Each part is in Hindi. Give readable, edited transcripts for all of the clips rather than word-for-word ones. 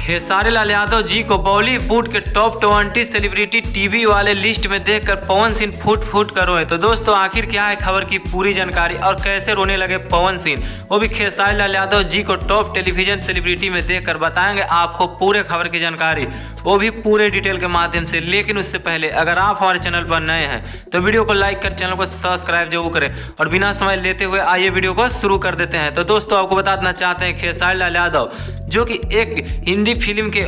खेसारी लाल यादव जी को बॉलीवुड के टॉप 20 सेलिब्रिटी टीवी वाले लिस्ट में देखकर पवन सिंह फूट फूट कर रोए। तो दोस्तों आखिर क्या है खबर की पूरी जानकारी और कैसे रोने लगे पवन सिंह, वो भी खेसारी लाल यादव जी को टॉप टेलीविजन सेलिब्रिटी में देखकर बताएंगे आपको पूरे खबर की जानकारी, वो भी पूरे डिटेल के माध्यम से। लेकिन उससे पहले अगर आप हमारे चैनल पर नए हैं तो वीडियो को लाइक कर चैनल को सब्सक्राइब जरूर करें और बिना समय लेते हुए आइए वीडियो को शुरू कर देते हैं। तो दोस्तों आपको बताना चाहते हैं खेसारी लाल यादव जो कि एक हिंदी फिल्म के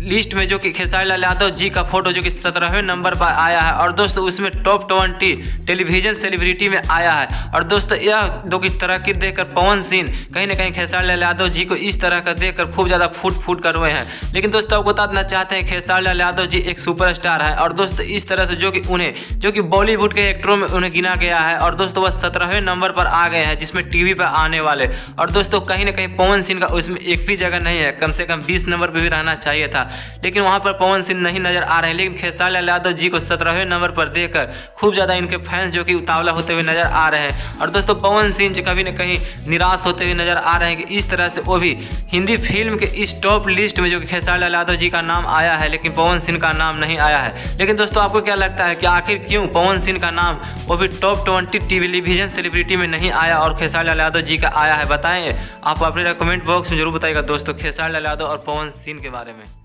लिस्ट में जो कि खेसारी लाल यादव जी का फोटो जो कि 17वें नंबर पर आया है और दोस्तों उसमें टॉप 20 टेलीविजन सेलिब्रिटी में आया है। और दोस्तों यह दो की तरक्की देखकर पवन सिंह कहीं ना कहीं खेसारी लाल यादव जी को इस तरह का देखकर खूब ज़्यादा फूट फूट कर हुए हैं। लेकिन दोस्तों आपको बताना चाहते हैं खेसारी लाल यादव जी एक सुपरस्टार है और दोस्तों इस तरह से जो कि बॉलीवुड के एक्टरों में उन्हें गिना गया है और दोस्तों वह 17वें नंबर पर आ गए हैं जिसमें टीवी पर आने वाले। और दोस्तों कहीं ना कहीं पवन सिंह का उसमें एक भी जगह नहीं है, कम से कम 20 नंबर पर भी रहना चाहिए था, लेकिन वहां पर पवन सिंह नहीं नजर आ रहे हैं। लेकिन खेसारी लाल यादव जी को 17वें नंबर पर देखकर खूब ज्यादा इनके फैंस जो कि उतावला होते हुए नजर आ रहे हैं। और दोस्तों पवन सिंह जो कभी न कहीं निराश होते हुए नजर आ रहे हैं कि इस तरह से वो भी हिंदी फिल्म के इस टॉप लिस्ट में जो कि खेसारी लाल यादव जी का नाम आया है लेकिन पवन सिंह का नाम नहीं आया है। लेकिन दोस्तों आपको क्या लगता है कि आखिर क्यों पवन सिंह का नाम वो भी टॉप 20 टेलीविजन सेलिब्रिटी में नहीं आया और खेसारी लाल यादव जी का आया है? बताएं आप अपने कमेंट बॉक्स में जरूर बताइएगा दोस्तों खेसारी लाल यादव और पवन सिंह के बारे में।